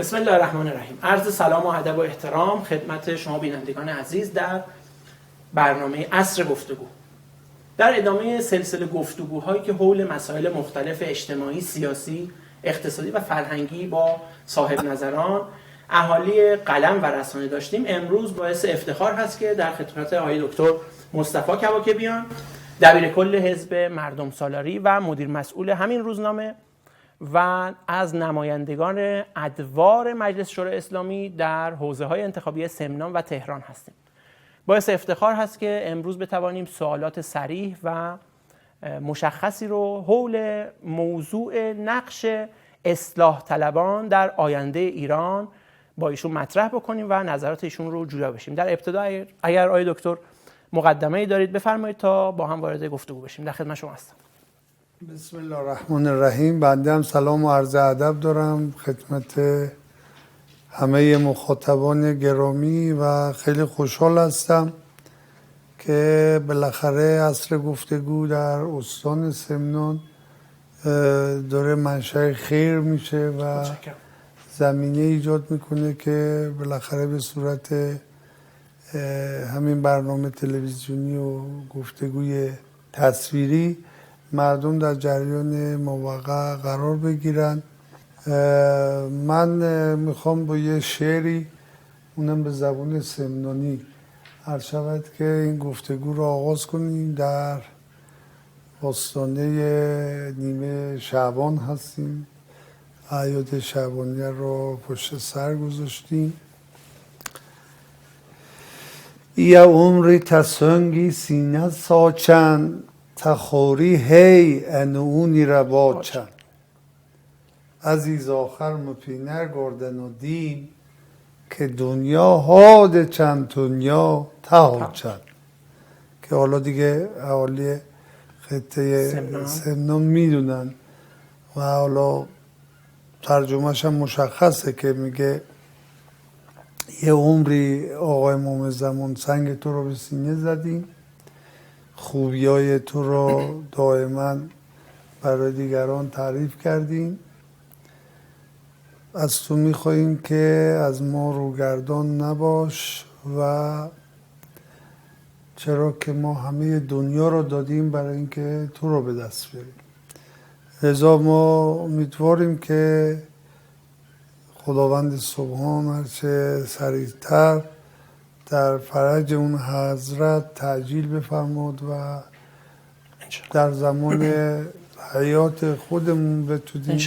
بسم الله الرحمن الرحیم. عرض سلام و ادب و احترام خدمت شما بینندگان عزیز در برنامه عصر گفتگو. در ادامه سلسله گفتگوهایی که حول مسائل مختلف اجتماعی، سیاسی، اقتصادی و فرهنگی با صاحب نظران، اهالی قلم و رسانه داشتیم، امروز باعث افتخار هست که در خدمت آقای دکتر مصطفی کباکبیان، دبیر کل حزب مردم سالاری و مدیر مسئول همین روزنامه و از نمایندگان ادوار مجلس شورای اسلامی در حوزه‌های انتخابی سمنان و تهران هستیم. باعث افتخار هست که امروز بتوانیم سوالات صریح و مشخصی رو حول موضوع نقش اصلاح طلبان در آینده ایران با ایشون مطرح بکنیم و نظرات ایشون رو جویا بشیم. در ابتدا اگر آقای دکتر مقدمه‌ای دارید بفرمایید تا با هم وارد گفتگو بشیم. در خدمت شما هستم. بسم الله الرحمن الرحیم. بنده هم سلام و عرض ادب دارم خدمت همه مخاطبان گرامی و خیلی خوشحال هستم که بالاخره عصر گفتگو در استان سمنان داره منشأ خیر میشه و زمینه ایجاد میکنه که بالاخره به صورت همین برنامه تلویزیونی و گفتگوی تصویری مردم در جریان موقع قرار بگیرن. من میخوام با یه شعری، اونم به زبان سمنانی، عرض شود که این گفتگو رو آغاز کنیم. در آستانه نیمه شعبان هستیم، اعیاد شعبانیه رو پشت سر گذاشتیم. یا عمری تسنگی سینه ساچن، تخوری هی انونی را باچن. عزیز آخر مپینر گردن و دین، که دنیا هاد چند دنیا تا چند. که حالا دیگه اهالی خطه سمنان میدونن و حالا ترجمهش هم مشخصه که میگه یه عمری آقای مومن زمان سنگ تو رو به سینه زدیم، خوبیای تو رو دائما برای دیگران تعریف کردیم. از تو میخواییم که از ما روگردان نباش، و چرا که ما همه دنیا رو دادیم برای اینکه تو رو به دست بیاریم. لذا ما امیدواریم که خداوند سبحان هرچه سریعتر در فرج اون حضرت تعجیل بفرماد و در زمان حیات خودمون بتونیم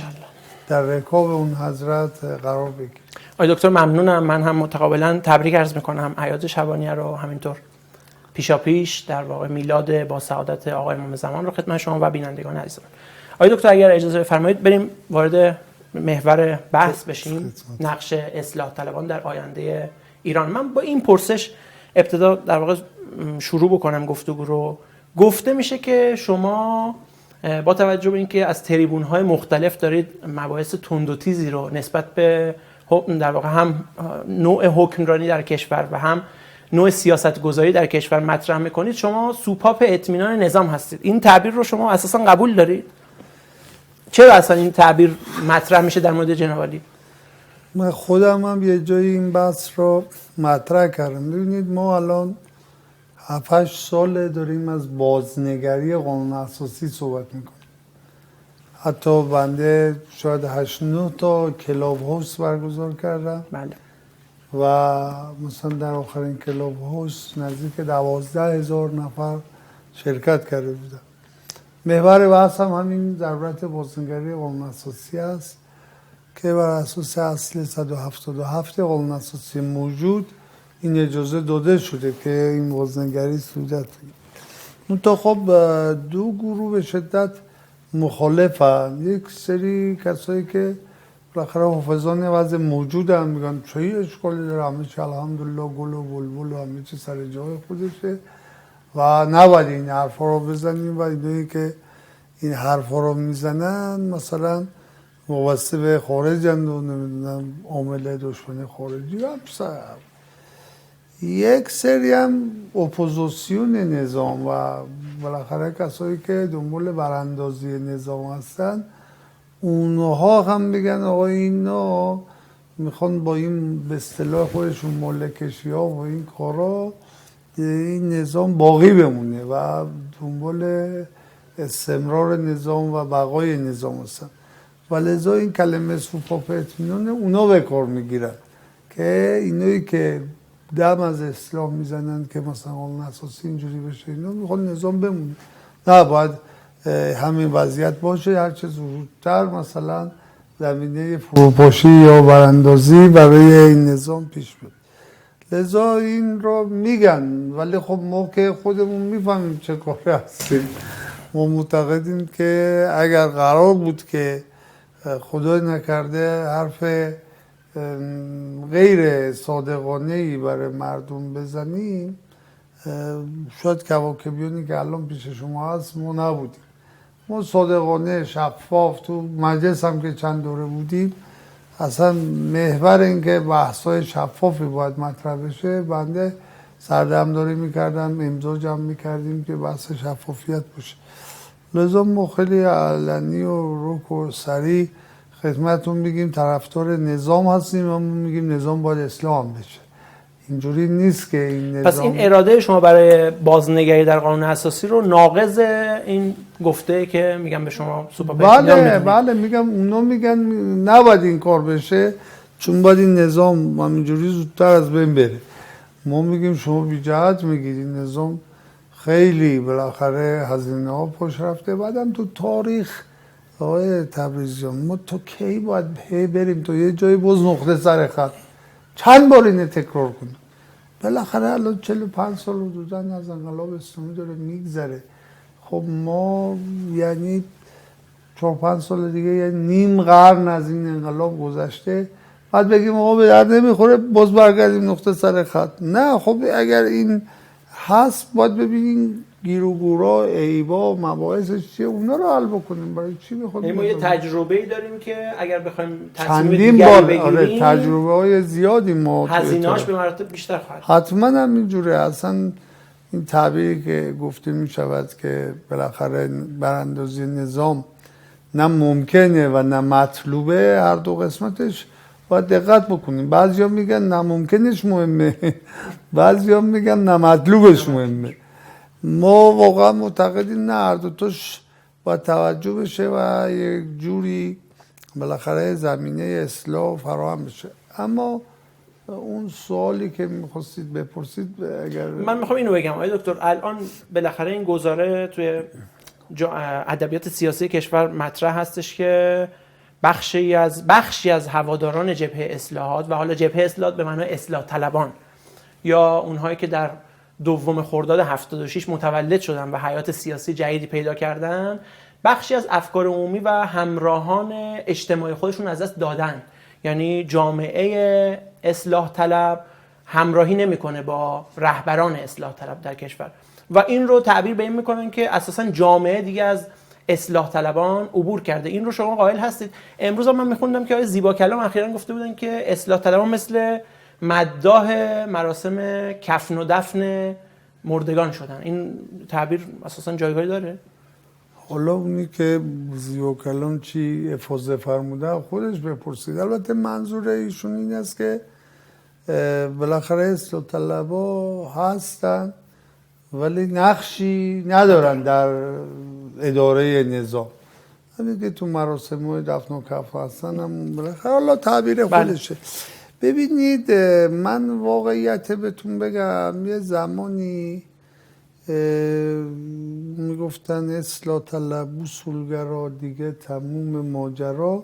در رکاب اون حضرت قرار بگیریم. آقای دکتر ممنونم. من هم متقابلا تبریک عرض میکنم اعیاد شعبانیه رو، همینطور پیشاپیش در واقع میلاد با سعادت آقای امام زمان رو خدمت شما و بینندگان عزیزم. آقای دکتر اگر اجازه بفرمایید بریم وارد محور بحث بشیم، نقش اصلاح طلبان در آینده ایران. من با این پرسش ابتدا در واقع شروع بکنم گفتگو رو. گفته میشه که شما با توجه به اینکه از تریبون‌های مختلف دارید مباحث تند و تیزی رو نسبت به در واقع هم نوع حکمرانی در کشور و هم نوع سیاست‌گذاری در کشور مطرح میکنید، شما سوپاپ اطمینان نظام هستید. این تعبیر رو شما اساساً قبول دارید؟ چرا اصلا این تعبیر مطرح میشه در مورد جناب عالی؟ من خودم هم یه جایی این بحث رو مطرح کردم. ببینید ما الان 7-8 سال داریم از بازنگری قانون اساسی صحبت میکنیم. حتی بنده شاید 8-9 تا کلاب هاوس برگزار کردم. بله. و مثلا در آخرین کلاب هاوس نزدیک 12,000 نفر شرکت کرده بودن. محور بحث هم همین ضرورت بازنگری قانون اساسی است که بر اساس اصل 177 قانون اساسی موجود این اجازه داده شده که این بازنگری صورت بگیره. تا خب دو گروه به شدت مخالفن. یک سری کسایی که بالاخره حافظان وضع موجود هم میگن چه اشکالی داره، همه چی الحمدلله گل و بلبل و همه چی سر جای خودشه و نباید این حرفا رو بزنیم. و اینایی که این حرفا رو میزنن مثلا وابسته به خارجند و نمیدونم عامل دشمن خارجی هم یک سری هم اپوزیسیون نظام و بالاخره کسایی که دنبال براندازی نظام هستن، اونها هم بگن آقا اینا میخوان با این به اصطلاح خودشون ملکشی ها و این کارا این نظام باقی بمونه و دنبال استمرار نظام و بقای نظام هستن و لذا این کلمه سوپاپ اطمینان اونا به کار میگیرن که اینایی که دم از اسلام میزنن که مثلا قانون اساسی اینجوری بشه اینا میخوان نظام بمونه. نه، باید همین وضعیت باشه، هرچه زودتر مثلا زمینه فروپاشی یا براندازی برای این نظام پیش بیاد. لذا این رو میگن، ولی خب ما که خودمون میفهمیم چه کاری هستیم. ما معتقدیم که اگر قرار بود که خدای نکرده حرف غیر صادقانه‌ای برای مردم بزنیم، شاید کواکبیانی که الان پیش شما هست ما نبودیم. ما صادقانه شفاف تو مجلس هم که چند دوره بودیم، اصلا محور این که بحث‌های شفافی باید مطرح بشه، بنده سردمداری میکردم، امضا جمع میکردیم که بحث شفافیت باشه. لذا ما خیلی علنی و رک و سریع خدمتتون میگیم طرفدار نظام هستیم و میگیم نظام باید اسلام بشه. اینجوری نیست که این نظام... پس این اراده شما برای بازنگری در قانون اساسی رو ناقض این گفته که میگم به شما سوپاپ بله میگم اونا میگن نباید این کار بشه چون باید این نظام همینجوری زودتر از بین بره. ما میگیم شما بی جهت میگید، این نظام خیلی بالاخره هزینه ها پشت رفته. بعدم تو تاریخ آقای تبریزیان ما تو کی باید بریم تو یه جایی باز نقطه سر خط چند بار اینه تکرار کنیم؟ بالاخره الان 45 سال حدوداً از انقلاب اسلامی داره میگذره. خب ما یعنی 4-5 سال دیگه یعنی نیم قرن از این انقلاب گذشته، بعد بگیم آقا به درد نمیخوره باز برگردیم نقطه سر خط. نه، خب اگر این هست باید ببینیم گیر و گورا، عیبا، مباحثش چیه، اونا رو حل بکنیم. برای چی میخوایم؟ ما یه تجربه‌ای داریم که اگر بخوایم تصمیم چندین دیگری بار بگیریم تجربه های زیادی ما هزینه‌اش به مراتب بیشتر خواهد. حتما هم اینجوره. اصلا این تعبیری که گفته می شود که بالاخره براندازی نظام نه ممکنه و نه مطلوبه، هر دو قسمتش باید دقت بکنیم. بعضیا میگن نه ممکنش مهمه، بعضیا میگن نه مطلوبش مهمه. ما واقعا معتقدیم نه، هر دوتاش باید توجه بشه و یک جوری بالاخره زمینه اصلاح فراهم بشه. اما اون سوالی که میخواستید بپرسید، اگر من میخوام اینو بگم آقای دکتر، الان بالاخره این گزاره توی ادبیات سیاسی کشور مطرح هستش که بخشی از هواداران جبهه اصلاحات و حالا جبهه اصلاحات به معنای اصلاح طلبان یا اونهایی که در 2 خرداد 76 متولد شدن و حیات سیاسی جدیدی پیدا کردن، بخشی از افکار عمومی و همراهان اجتماعی خودشون از دست دادن. یعنی جامعه اصلاح طلب همراهی نمیکنه با رهبران اصلاح طلب در کشور و این رو تعبیر به این میکنن که اساسا جامعه دیگه از اصلاح طلبان عبور کرده. این رو شما قائل هستید؟ امروز هم من میخوندم که آقای زیبا کلام اخیراً گفته بودن که اصلاح طلبان مثل مداح مراسم کفن و دفن مردگان شدن. این تعبیر اساسا جایگاهی داره؟ حالا اونی که زیبا کلام چی افاضه فرموده خودش بپرسید. البته منظور ایشون این است که بالاخره اصلاح طلبا هستن ولی نقشی ندارن در اداره نظام. همین که تو مراسم دفن و کفن هستن هم بالاخره حالا تعبیر خودشه. ببینید من واقعیت بهتون بگم، یه زمانی میگفتن اصلاح طلب اصولگرا دیگه تموم ماجرا.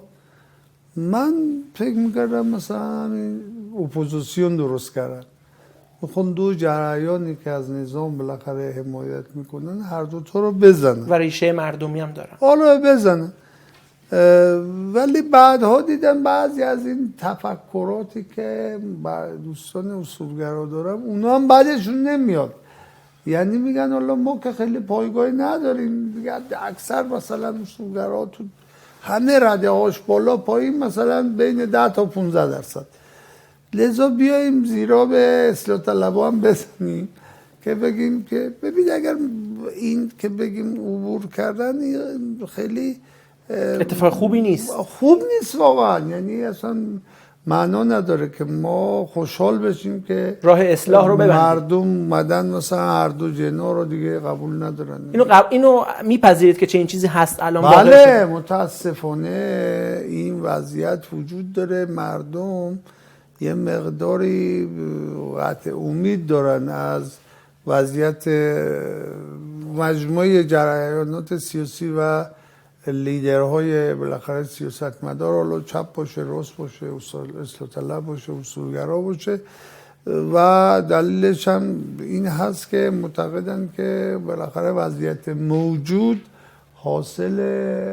من فکر میکردم مثلا اپوزیسیون درست کردن، میخوان دو جریانی که از نظام بالاخره حمایت میکنن هر دوتا رو بزنن و ریشه مردمی هم دارن، حالا بزنن. ولی بعدها دیدم بعضی از این تفکراتی که دوستان اصولگرا دارم اونا هم بعدشون نمیاد. یعنی میگن حالا ما که خیلی پایگاهی نداریم دیگه، اکثر مثلا اصولگرا تو همه رده هاش بالا پایین مثلا بین 10 تا 15%. لذا بیاییم زیرا به اصلاح طلبا هم بزنیم که بگیم که ببین اگر این که بگیم عبور کردن خیلی اتفاق خوبی نیست. خوب نیست واقعا. یعنی اصلا معنا نداره که ما خوشحال بشیم که راه اصلاح رو ببندیم. مردم اومدن مثلا هر دو جناح رو دیگه قبول ندارن. اینو میپذیرید که چه این چیزی هست الان؟ بله، متاسفانه این وضعیت وجود داره. مردم یه مقداری قطع امید دارن از وضعیت مجموعه جریانات سیاسی و لیدرهای بالاخره سیاستمدار، حالا چپ باشه، راست باشه، اصلاح طلب باشه، اصولگرا باشه. و دلیلش هم این هست که معتقدن که بالاخره وضعیت موجود حاصل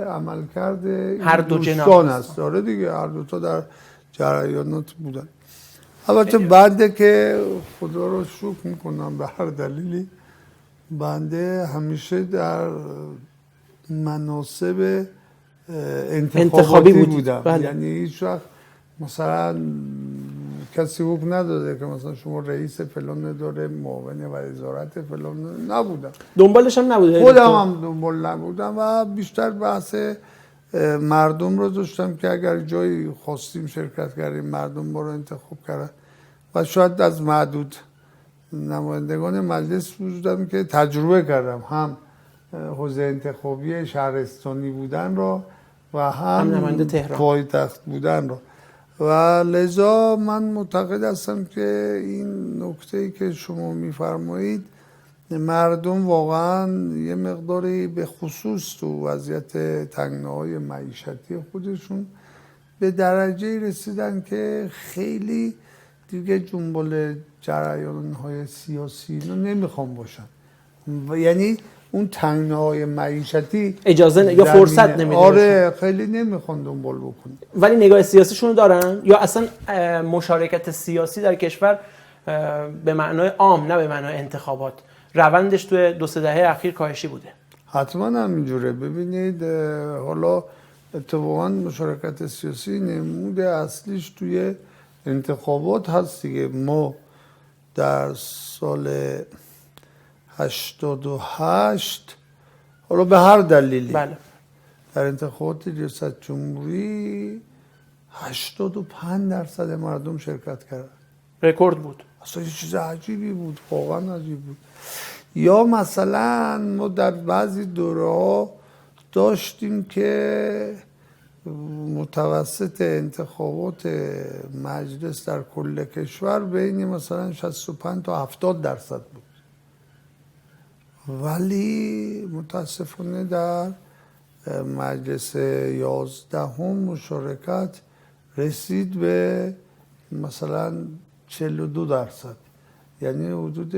عملکرد هر دو دوستان است. داره دیگه، هر دو تا در جریانات بودن. البته بنده که خدا رو شکر میکنم به هر دلیلی، بنده همیشه در مناصب انتخاباتی بودم. بله. یعنی هیچ وقت مثلا کسی حکم نداده که مثلا شما رئیس فلان اداره، معاون وزارت فلان، نبودم. دنبالش هم نبوده؟ خودم هم دنبال نبودم و بیشتر بحث مردم رو داشتم که اگر جایی خواستیم شرکت کردیم، مردم ما رو انتخاب کردن و شاید از معدود نمایندگان مجلس بودم که تجربه کردم هم حوزه انتخابی شهرستانی بودن رو و هم نماینده تهران پایتخت بودن رو. و لذا من معتقد هستم که این نکته‌ای که شما میفرمایید، مردم واقعا یه مقداری به خصوص تو وضعیت تنگناهای معیشتی خودشون به درجه رسیدن که خیلی دیگه جنبال جریان‌های سیاسی رو نمیخوام باشن. و یعنی اون تنگناهای معیشتی اجازه یا فرصت نمیده. آره، خیلی نمیخوان دنبال بکنن. ولی نگاه سیاسیشون رو دارن، یا اصلا مشارکت سیاسی در کشور به معنای عام، نه به معنای انتخابات، روندش توی 2-3 دهه اخیر کاهشی بوده؟ حتما همینجوره. ببینید حالا اتفاقا مشارکت سیاسی نمود اصلیش توی انتخابات هست دیگه. ما در سال 88 حالا به هر دلیلی بله. در انتخابات ریاست جمهوری 85% مردم شرکت کردن. رکورد بود. اصلا یه چیز عجیبی بود، واقعا عجیب بود. یا مثلا ما در بعضی دوره‌ها داشتیم که متوسط انتخابات مجلس در کل کشور بین مثلا 65 تا 70% بود، ولی متاسفانه در مجلس 11 مشارکت رسید به مثلا 42%. یعنی حدود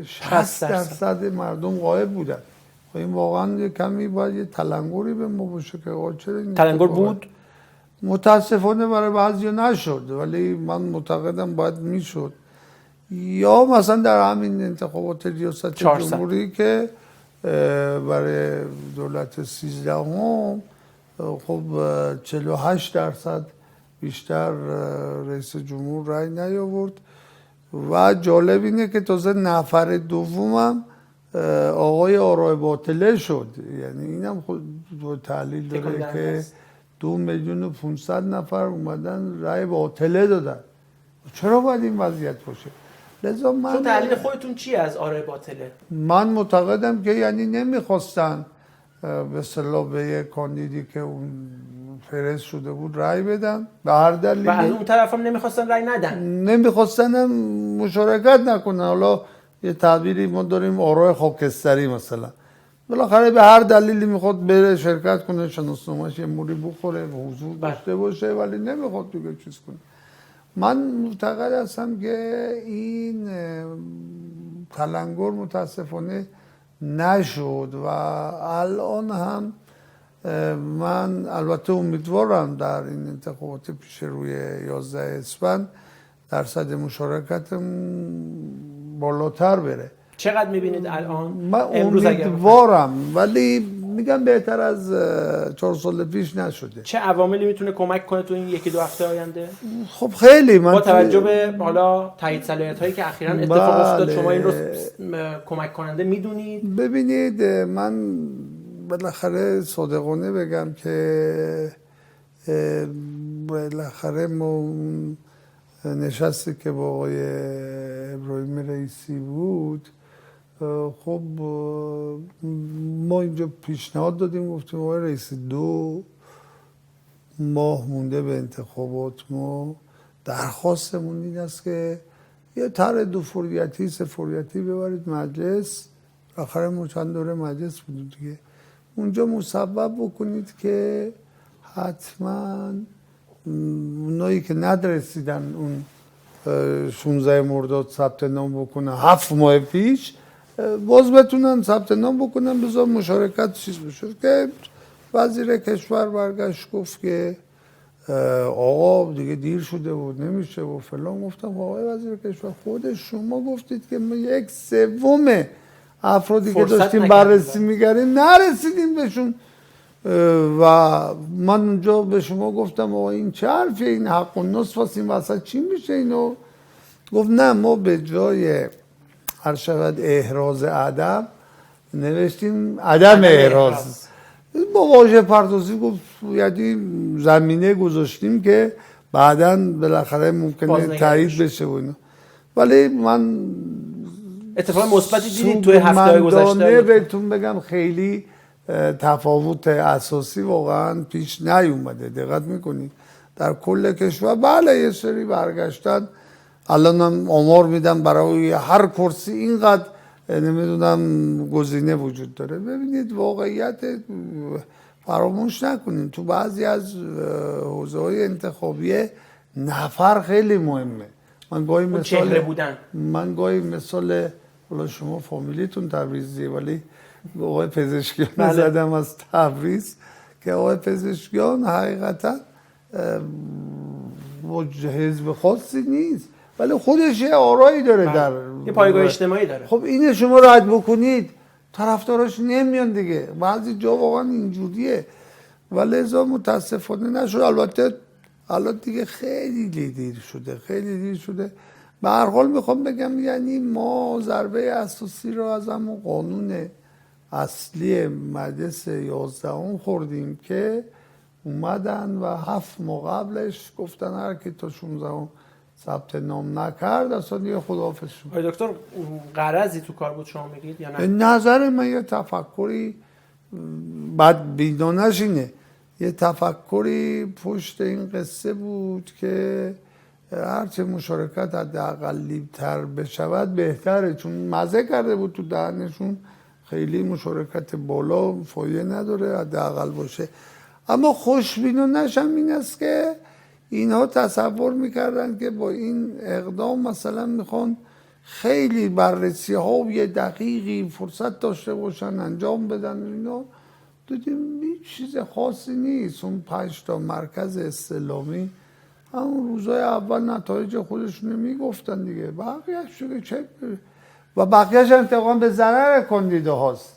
60% مردم غایب بودن. این واقعا کمی باید یه تلنگری به ما باشه که چرا این تلنگر بود؟ متاسفانه برای بعضی نشد، ولی من معتقدم باید میشد. یا مثلا در همین انتخابات ریاست جمهوری که برای دولت 13 خب 48% بیشتر رئیس جمهور رای نیاورد. و جالب اینه که تازه نفر دومم آقای آرای باطله شد. یعنی اینم خود تحلیل داره که 2,500,000 اومدن رای باطله دادن. چرا باید این وضعیت باشه؟ لذا من تحلیل خودتون چیه از آرای باطله؟ من معتقدم که یعنی نمیخواستن به اصطلاح به یک کاندیدی که اون فرست شده بود رای بدن به هر دلیلی، و از اون طرف هم نمیخواستن رای ندن، نمیخواستن هم مشارکت نکنن. حالا یه تعبیری ما داریم آرای خاکستری، مثلا بالاخره به هر دلیلی میخواد بره شرکت کنه، شناسنامه‌اش یه موری بخوره و حضور داشته باشه، ولی نمیخواد دیگه چیز کنه. من معتقد هستم که این تلنگر متاسفانه نشد و الان هم من البته امیدوارم در این انتخابات پیش روی 11 اسفند درصد مشارکتم بالاتر بره. چقدر میبینید الان؟ من امیدوارم، ولی میگم بهتر از 4 سال پیش نشده. چه عواملی میتونه کمک کنه تو این 1-2 هفته آینده؟ خب خیلی من با توجه به حالا تایید صلاحیت هایی که اخیراً اتفاق افتاد، شما این رو کمک کننده میدونید؟ ببینید من بالاخره صادقانه بگم که بالاخره ما اون نشستی که با آقای ابراهیم رئیسی بود، خب ما اینجا پیشنهاد دادیم، گفتیم آقای رئیسی 2 ماه مونده به انتخابات، ما درخواستمون این است که یه طرح 2 فوریتی 3 فوریتی ببرید مجلس. آخر ما چند دوره مجلس بود دیگه، اونجا مسبب بکنید که حتما اونایی که ندرسیدن اون 16 مرداد ثبت نام بکنن 7 ماه پیش، باز بتونن ثبت نام بکنن، بذار مشارکت چیز بشه. که وزیر کشور برگشت گفت که آقا دیگه دیر شده بود نمیشه و فلان. گفتم آقای وزیر کشور خود شما گفتید که ما 1/3 افرادی که داشتیم بررسی می‌کردیم نرسیدیم بهشون و من اونجا به شما گفتم آقا این چه حرفیه، این حق و نصف است، این وسط چی میشه اینو؟ گفت نه ما به جای هر شود احراز عدم نوشتیم عدم احراز. با واژه پردازی گفت یعنی زمینه گذاشتیم که بعداً بالاخره ممکنه تایید بشه و اینا. ولی من اتفاق مثبتی دیدید توی هفته‌های گذشته؟ بهتون بگم خیلی تفاوت اساسی واقعا پیش نیومده. دقت میکنید در کل کشور بله یه سری برگشتن، الان هم آمار میدم برای هر کرسی اینقدر نمیدونم گزینه وجود داره. ببینید واقعیت فراموش نکنید تو بعضی از حوزه‌های انتخابی نفر خیلی مهمه. من گاهی مثال حالا شما فامیلیتون تبریزیه ولی آقای پزشکیان زدم از تبریز که آقای پزشکیان حقیقتا حزب خاصی نیست ولی خودش یه آرایی داره، در یه پایگاه اجتماعی داره. خب اینه شما رد بکنید طرفداراش نمیان دیگه، بعضی جا واقعا اینجوریه و لذا متاسفانه نشد. البته الان دیگه خیلی دیر شده. به هر حال میخوام بگم یعنی ما ضربه اساسی رو از همون قانون اصلی مجلس 11 خوردیم که اومدن و 7 ماه قبلش گفتن هر کی تا 16 ثبت نام نکرد اصلا دیگه خداحافظ شد. آقای دکتر غرضی تو کار بود شما میگید یا نه؟ به نظر من یه تفکری بعد بیدانش اینه، یه تفکری پشت این قصه بود که هرچه مشارکت حداقلی‌تر بشود بهتره، چون مزه کرده بود تو دهنشون، خیلی مشارکت بالا فایده نداره حداقل باشه. اما خوشبینانش هم این است که اینها تصور میکردن که با این اقدام مثلا میخوان خیلی بررسی ها و یه دقیقی فرصت داشته باشن انجام بدن. اینا دیدیم هیچ چیز خاصی نیست. اون 5 تا مرکز استعلامی همون روزای اول نتایج خودشونو میگفتن دیگه، بقیه‌اش دیگه چه و بقیه‌اش انتقام به ضرر کاندیدا هاست.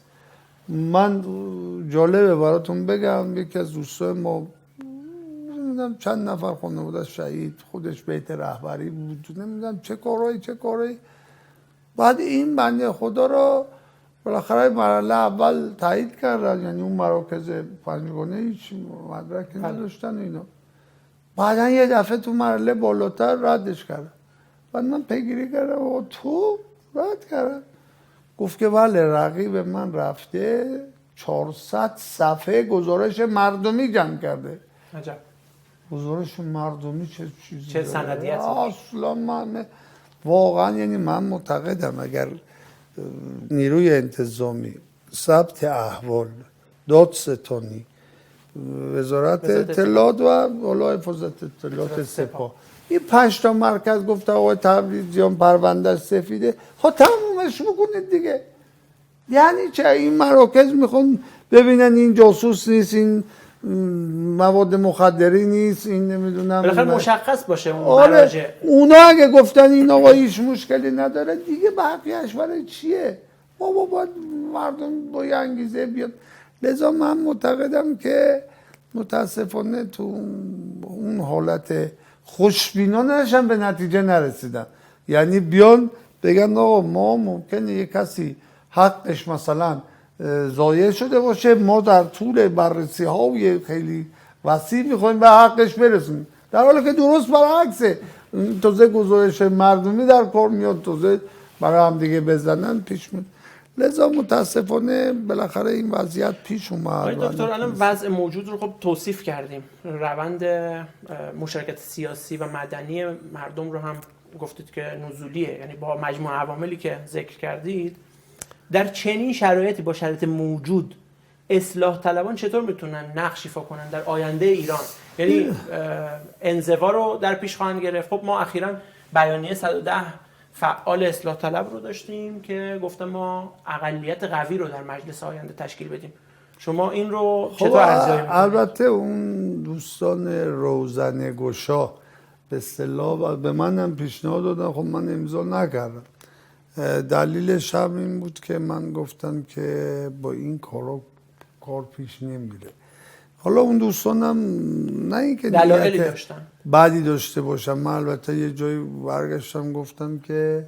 من جالبه براتون بگم یکی از دوستای ما نمیدونم چند نفر خانواده شهید، خودش بیت رهبری بود، نمیدونم چه کارهایی بعد این بنده خدا رو بالاخره مرحله اول تایید کردن، یعنی اون مراکز پنجگانه هیچ مدرکی نداشتن اینا، بعدا یه دفعه تو مرحله بالاتر ردش کردن. بعد من پیگیری کردم و تو رد کردم، گفت که بله رقیب من رفته 400 صفحه گزارش مردمی جمع کرده. عجب. گزارش مردمی چه سندیتی؟ اصلا من واقعا یعنی من معتقدم اگر نیروی انتظامی، ثبت احوال، دادستانی، وزارت اطلاعات و حالا حفاظت اطلاعات سپاه، این 5 تا مرکز گفته آقای تبریزیان پروندهش سفیده، ها تمومش بکنید دیگه. یعنی چه این مراکز میخوان ببینن این جاسوس نیست، این مواد مخدری نیست، این نمیدونم بالاخره مشخص باشه اون مراجع. اونا اگه گفتن این آقا هیچ مشکلی نداره دیگه بقیه‌اش برای چیه؟ بابا باید مردم با یه انگیزه بیاد. لذا من معتقدم که متاسفانه تو اون حالت خوشبینانش هم به نتیجه نرسیدن. یعنی بیان بگن آقا ما ممکنه یه کسی حقش مثلا ضایع شده باشه، ما در طول بررسی های خیلی وسیع میخوایم به حقش برسیم. در حالی که درست برعکسه. تازه گزارش مردمی در کار میاد، تازه برای هم دیگه بزنن پیش میاد. لذا متاسفانه بالاخره این وضعیت پیش اومد. آقای دکتر الان وضع موجود رو خب توصیف کردیم، روند مشارکت سیاسی و مدنی مردم رو هم گفتید که نزولیه، یعنی با مجموعه عواملی که ذکر کردید. در چنین شرایطی با شرایط موجود اصلاح طلبان چطور میتونن نقش ایفا کنن در آینده ایران؟ یعنی انزوا رو در پیش خواهند گرفت. خب ما اخیراً بیانیه 110 فعال اصلاح طلب رو داشتیم که گفتم ما اقلیت قوی رو در مجلس آینده تشکیل بدیم. شما این رو چطور ارزیابی می‌کنید؟ البته اون دوستان روزنه گشا به اصطلاح به منم پیشنهاد دادن، خب من امضا نکردم. دلیلش هم این بود که من گفتم که با این کار پیش نمیره. حالا اون دوستانم نه اینکه دلایلی داشتن بعدی داشته باشم. من البته یه جایی برگشتم گفتم که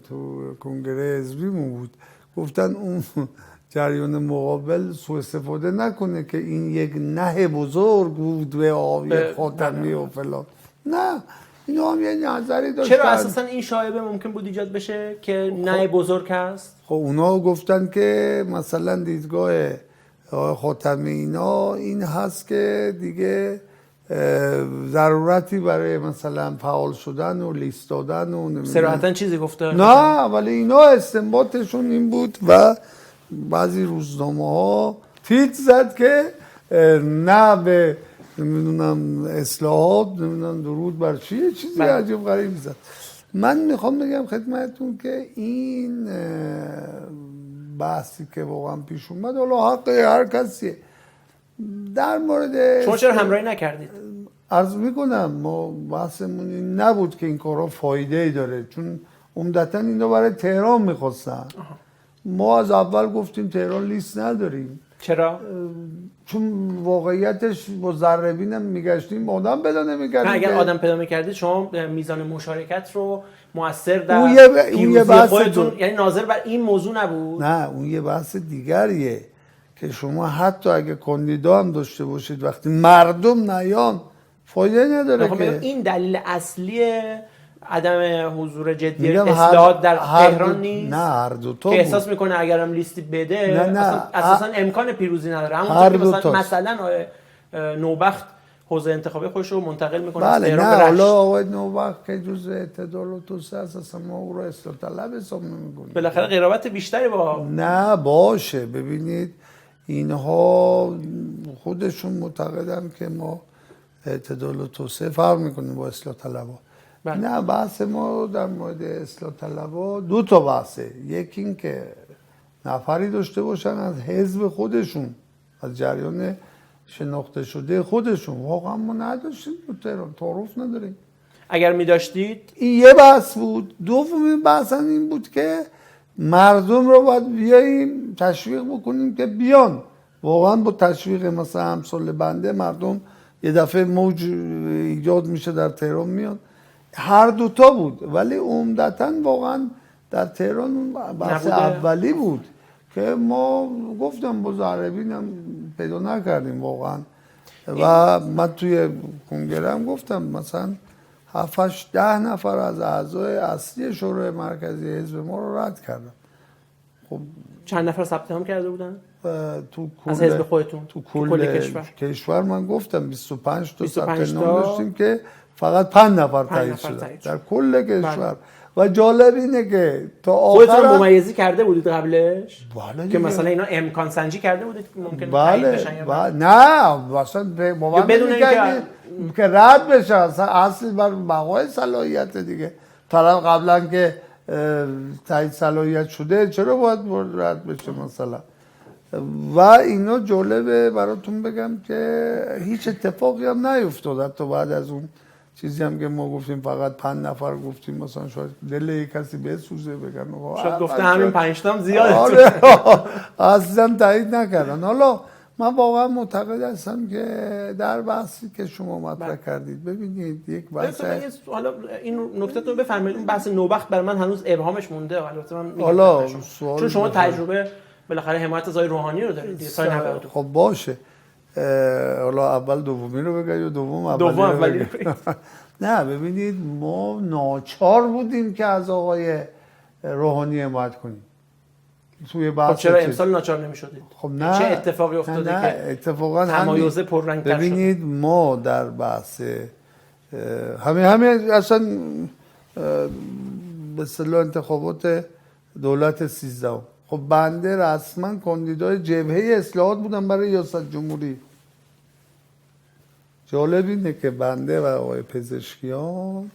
تو کنگره حزبیمون بود، گفتن اون جریان مقابل سوء استفاده نکنه که این یک نه بزرگ بود به آقای خاتمی و فلان. نه، اینا هم یه نظری داشتن. چرا اساسا این شایبه ممکن بود ایجاد بشه که نه بزرگ هست؟ خب اونا گفتن که مثلا دیدگاه آقای خاتمی اینا این هست که دیگه ضرورتی برای مثلا فعال شدن و لیست دادن و صراحتاً چیزی گفته؟ نه، ولی اینا استنباطشون این بود و بعضی روزنامه ها تیتر زد که نه به نمیدونم اصلاحات، نمیدونم درود بر چیه، چیزی عجیب غریب زد. من میخوام بگم خدمتتون که این بحثی که واقعا پیش اومد، حالا حق هر کسیه. در مورد شما چرا همراهی نکردید؟ عرض میکنم ما بحثمون این نبود که این کارا فایده ای داره، چون عمدتا اینا برای تهران میخواستن. ما از اول گفتیم تهران لیست نداریم. چرا؟ چون واقعیتش با ذره‌بینم میگشتیم آدم پیدا نمی‌کردیم. اگر آدم پیدا می‌کردید شما میزان مشارکت رو مؤثر در اون یه بحث خودتون، یعنی ناظر بر این موضوع نبود؟ نه، اون یه بحث دیگریه که شما حتی اگه کاندیدا هم داشته باشید وقتی مردم نیان فایده نداره که. این دلیل اصلی عدم حضور جدی اصلاحات در تهران نیست؟ نه، هر دو تا که احساس میکنه اگرم لیستی بده نه اساسا امکان پیروزی نداره. همونطور که مثلا نوبخت حوزه انتخابی خودش رو منتقل میکنه از تهران به رشت. حالا آقای نوبخت که جزء اعتدال و توسعه اساسا ما او رو اصلاح طلب حساب نمی‌کنیم. بالاخره قرابت بیشتری با نه باشه. ببینید اینها خودشون معتقدن که ما اعتدال و توسعه فرق میکنیم با اصلاح طلبها. نه، بحث ما در مورد اصلاح طلبها دو تا بحثه. یکی این که نفری داشته باشن از حزب خودشون، از جریان شناخته شده خودشون. واقعا ما نداشتیم تو تهران، تعارف نداریم. اگر می داشتید این یه بحث بود. دومین بحث این بود که مردم رو باید بیاییم تشویق بکنیم که بیان. واقعا با تشویق مثلا امثال بنده مردم یه دفعه موج ایجاد میشه در تهران میان. هر دوتا بود، ولی عمدتاً واقعا در تهران بحث اولی بود که ما گفتم با ذره‌بینم پیدا نکردیم واقعا. و من توی کنگره هم گفتم مثلا 7-8-10 نفر از اعضای اصلی شورای مرکزی حزب ما رو رد کردم. خب چند نفر ثبت نام کرده بودن؟ تو از حزب خودتون تو کل کشور من گفتم 25 تا ثبت نام داشتیم که فقط 5 نفر تایید شدن در کل کشور. و جالب اینه که تا آخر خودتون ممیزی کرده بودید قبلش؟ بله که مثلا اینا امکان سنجی کرده بودید که ممکنه تایید بشن یا نه اصلا بدون اینکه که رد بشه. اصل بر بقای صلاحیت دیگه. طرف قبلا که تایید صلاحیت شده چرا باید رد بشه مثلا؟ و اینا جالبه براتون بگم که هیچ اتفاقی هم نیفتاد. حتی بعد از اون چیزی هم که ما گفتیم فقط 5 نفر گفتیم مثلا شاید دل یک کسی بسوزه بگن شاید گفته همین 5 تا هم زیاده. آره اصلا تایید نکردن. حالا من واقعا معتقد هستم که در بحثی که شما مطرح کردید ببینید یک بحث. حالا این نکته رو بفرمایید. بحث نوبخت برای من هنوز ابهامش مونده. البته من حالا چون شما تجربه بالاخره حمایت از آقای روحانی رو دارید سال 92. خب باشه. حالا اول دومی رو بگم یا دوم اولی رو بگم؟ نه ببینید ما ناچار بودیم که از آقای روحانی حمایت کنیم توی بحث. خب چرا امسال ناچار نمی‌شدید؟ خب نه، چه اتفاقی افتاده نه که اتفاقا تمایز پررنگ‌تر شده؟ ببینید ما در بحث همه اصلا به اصطلاح انتخابات دولت 13 خب بنده رسما کاندیدای جبهه اصلاحات بودم برای ریاست جمهوری. جالب اینه که بنده و آقای پزشکیان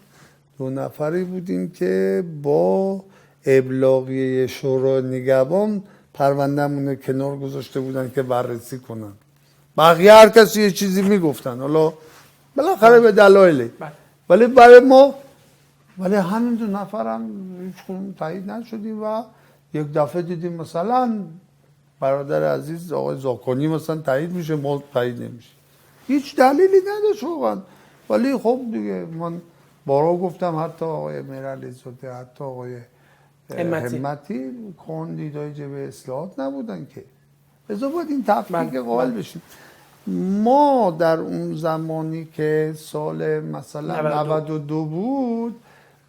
2 نفری بودیم که با ابلاغیه شورای نگهبان پروندهمون کنار گذاشته بودن که بررسی کنن. بقیه هر کسی یه چیزی میگفتن، حالا بالاخره به دلایلی، ولی برای ما همین 2 نفرم هیچ کنون تایید نشدیم و یک دفعه دیدیم مثلا برادر عزیز آقای زاکانی مثلا تایید میشه، ما تایید نمیشه. هیچ دلیلی نداشت واقعا. ولی خب دیگه من بارا گفتم حتی آقای میرعلی زاده، حتی آقای همتی کاندیدای جبهه اصلاحات نبودن که. لذا باید این تفکیک قائل بشیم. ما در اون زمانی که سال مثلا 92 بود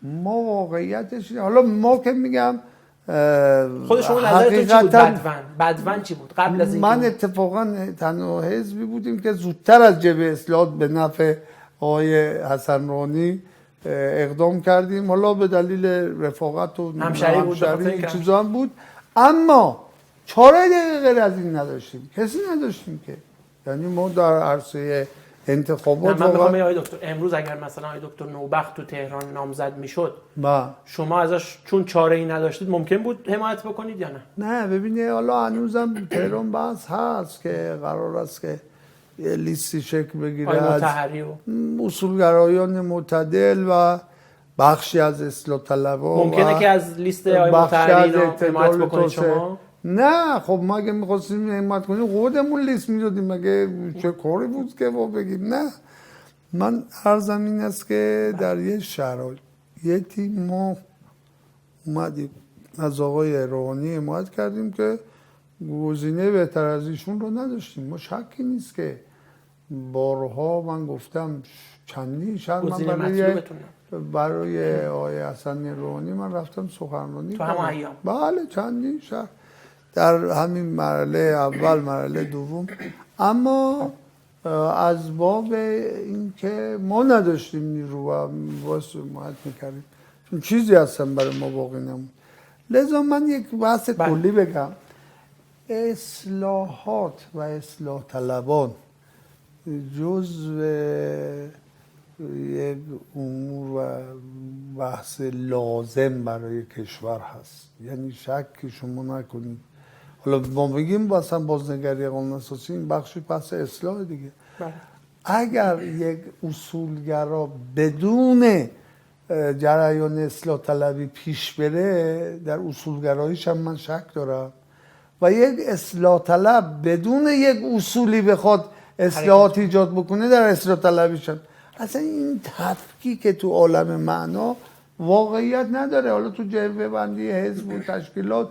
ما واقعیتش، حالا ما که میگم خود شما نظرتون چی بود؟ بدون چی بود قبل از این؟ من اتفاقا تنها حزبی بودیم که زودتر از جبهه اصلاحات به نفع آقای حسن روحانی اقدام کردیم، حالا به دلیل رفاقت و همشهری بود، این چیزا هم بود، اما چاره دیگه غیر از این نداشتیم، کسی نداشتیم که. یعنی ما در عرصه انتخابات من میخوام آقای دکتر امروز اگر مثلا آقای دکتر نوبخت تو تهران نامزد میشد شما ازش چون چاره ای نداشتید ممکن بود حمایت بکنید یا نه؟ نه ببینید حالا هنوزم تهران بحث هست که قرار است که یه لیستی شکل بگیره از اصولگرایان معتدل و بخشی از اصلاح طلبان. ممکنه که از لیست آقای مطهری حمایت بکنید شما؟ نه خب ما اگه می‌خواستیم حمایت کنیم خودمون لیست می‌دادیم، مگه چه کاری بود که ما بگیم نه. من عرضم این است که در یه شرایطی ما اومدیم از آقای روحانی حمایت کردیم که گزینه بهتر از ایشون رو نداشتیم. ما شکی نیست که بارها من گفتم چندین شهر من برای آقای حسن روحانی من رفتم سخنرانی تو همه ایام. بله چندین شهر در همین مرحله اول مرحله دوم، اما از باب این که ما نداشتیم نیرو و واسه حمایت میکردیم چون چیزی هستن برای ما باقی نمون. لذا من یک بحث کلی بگم. اصلاحات و اصلاح طلبان جزء یک امور و بحث لازم برای کشور هست، یعنی شک شما نکنید. حالا ما بگیم مثلا بازنگری قانون اساسی این بخشی پس اصلاح دیگه. اگر یک اصولگرا بدون جریان اصلاح طلبی پیش بره در اصولگراییش هم من شک دارم و یک اصلاح طلب بدون یک اصولی بخواد اصلاحات ایجاد بکنه در اصلاح طلبیش هم اصلا این تفکیک که تو عالم معنا واقعیت نداره. حالا تو جبهه بندی حزب و تشکیلات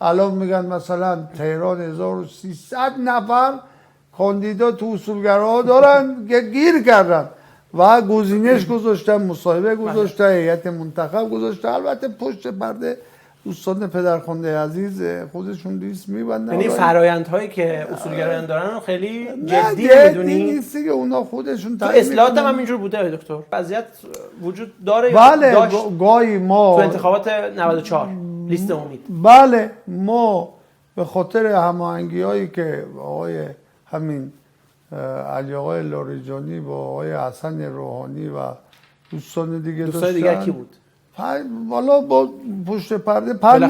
الان میگن مثلا تهران 1300 نفر کاندیدا تو اصولگراها دارن که گیر کردن و گزینش گذاشتن، مصاحبه گذاشتن، هیئت منتخب گذاشتن. البته پشت پرده دوستان پدرخوانده عزیز خودشون لیست میبندن. یعنی فرآیندهایی که اصولگرایان دارن رو خیلی جدی میدونی؟ نیستی که اونا خودشون تو اصلاحات هم اینجور بوده دکتر؟ وضعیت وجود داره؟ بله گاهی ما تو انتخابات 94 لیست امید بله ما به خاطر هماهنگی‌هایی که آقای همین علی آقای لاریجانی با آقای حسن روحانی و دوستان دیگه دیگه کی بود؟ والا با پشت پرده 5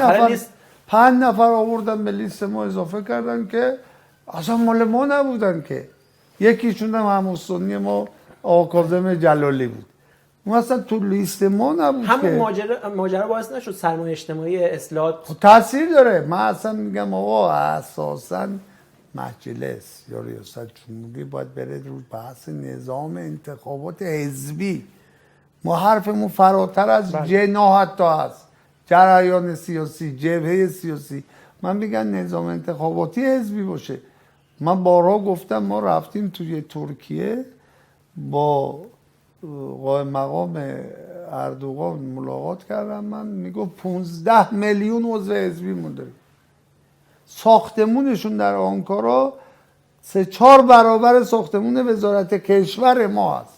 نفر آوردن به لیست ما اضافه کردن که اصلا مال ما نبودن که. یکیشون هم هموسنی ما آقا کاظم جلالی بود، اون اصلا تو لیست ما نبود. همون ماجرا باعث نشد سرمایه اجتماعی اصلاحات تاثیر داره. من اصلا میگم آقا اساسا مجلس یا ریاست جمهوری باید بره رو بحث نظام انتخابات حزبی. ما حرفمون فراتر از جناح حتی هست، جریان سیاسی، جبهه سیاسی. من میگم نظام انتخاباتی حزبی باشه. من بارها گفتم ما رفتیم توی ترکیه با قائم مقام اردوغان ملاقات کردم، من میگفت 15 میلیون عضو حزبی ما داریم. ساختمونشون در آنکارا 3-4 برابر ساختمون وزارت کشور ما هست.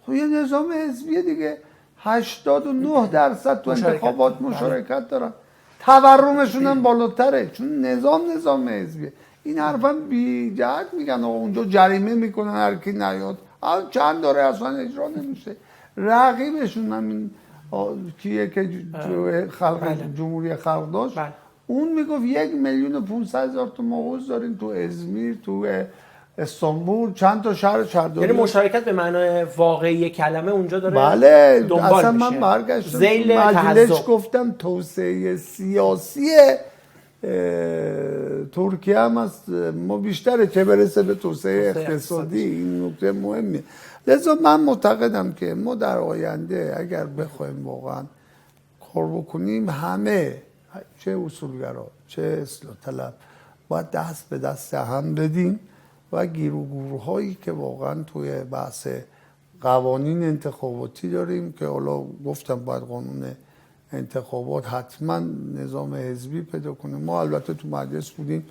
خب یه نظام حزبی دیگه، 89% تو انتخابات مشارکت دارن، تورمشون هم بالاتره چون نظام حزبیه. این حرفا بی جهت میگن اونجا جریمه میکنن هر کی نیاد، چند داره اصلا اجرا نمیشه. رقیبشون همین کیه که خلق جمهوری خلق داشت، اون میگفت 1,500,000 تا مغول داریم تو ازمیر، تو استانبول، چند تا شهر شهرداری. یعنی مشارکت به معنای واقعی کلمه اونجا داره. بله دنبال اصلا میشه. من برگشتم ذیل مجلس گفتم توسعه سیاسی ترکیه هم هست، ما بیشتره که برسه به توسعه اقتصادی. این نکته مهمیه. لذا من معتقدم که ما در آینده اگر بخوایم واقعا کار بکنیم، همه چه اصولگرا چه اصلاح طلب باید دست به دست هم بدیم و گیر و گورهایی که واقعا توی بحث قوانین انتخاباتی داریم که حالا گفتم باید قانون انتخابات حتما نظام حزبی پیدا کنه. ما البته تو مجلس بودیم،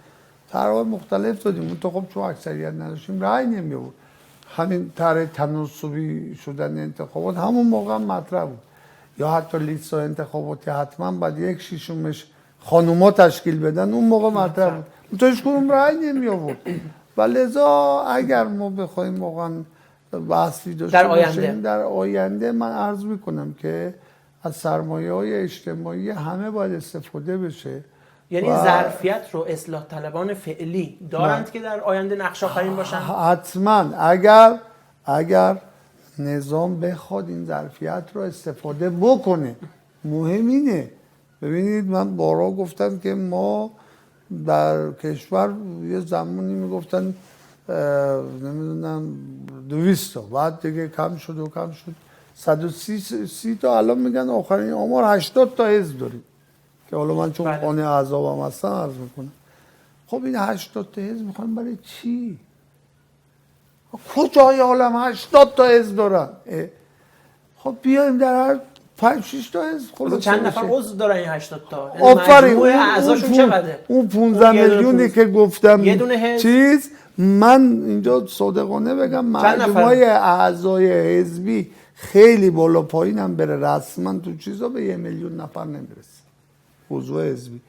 طرح‌های مختلف دادیم، اون تو خب چون اکثریت نداشتیم رأی نمی‌آورد. همین طرح تناسبی شدن انتخابات همون موقع هم مطرح بود، یا حتی لیست انتخاباتی حتما باید 1/6 خانوما تشکیل بدن، اون موقع مطرح بود، تو هیچ کدوم رأی نمی‌آورد. و لذا اگر ما بخوایم واقعا بحثی داشته باشیم در آینده، من عرض میکنم که از سرمایه‌های اجتماعی همه باید استفاده بشه. یعنی ظرفیت رو اصلاح طلبان فعلی دارند که در آینده نقش آفرین باشن؟ حتما اگر نظام بخواد این ظرفیت رو استفاده بکنه. مهم اینه، ببینید من بارها گفتم که ما در کشور یه زمانی میگفتن نمیدونم 200 تا، بعد دیگه کم شد 130 تا، الان میگن آخرین آمار 80 تا حزب داریم که حالا من چون قانع اعضابم هستم عرض میکنم. خب این 80 تا حزب میخوان برای چی؟ کجای عالم 80 تا حزب دارن؟ خب بیایم در هر 5-6 تا حزب خلاص چند نفر عضو دارن این 80 تا؟ آفرین. مجموع اعضاشون چقدره؟ اون 15 میلیونی که گفتم یه دونه حزب چیز، من اینجا صادقانه بگم مجموعه اعضای حزبی خیلی بالا پایین هم بره رسما تو چیزا به 1 میلیون نفر نمیرسه عضو حزبی.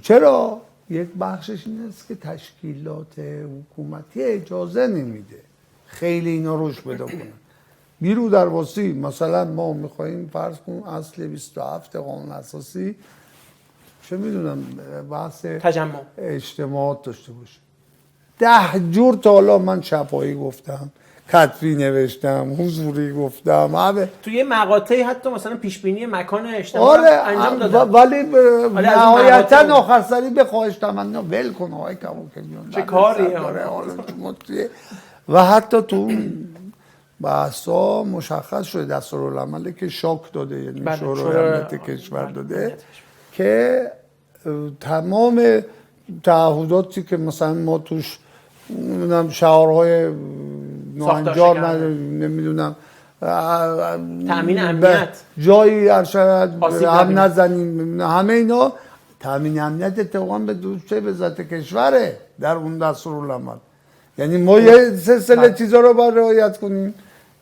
چرا؟ یک بخشش این است که تشکیلات حکومتی اجازه نمیده خیلی اینا رشد پیدا کنن. بیرو در واسی مثلا ما میخواییم فرض کنیم اصل 27 قانون اساسی چه میدونم بحث تجمع اجتماعات داشته باشه، 10 جور تا حالا من شفاهی گفتم، کتبی نوشتم، حضوری گفتم، همه تو یه مقاطعی حتی مثلا پیش بینی مکان اجتماع انجام دادم، ولی نهایتا آخر سری به خواهش تمنا ول کن آقای کماکلیون چه کاریه و حتی تو بحثا مشخص شده دستورالعمل که شاک داده، یعنی شورای امنیت کشور داده که تمام تعهداتی که مثلا ما توش نمیدونم شعارهای ناهنجار نمیدونم تامین امنیت جایی ارشد هم نزنیم، همه اینا تامین امنیت اتفاقا به دوسته وزارت کشوره در اون دستورالعمل. یعنی ما یه سلسله چیزا رو باید رعایت کنیم،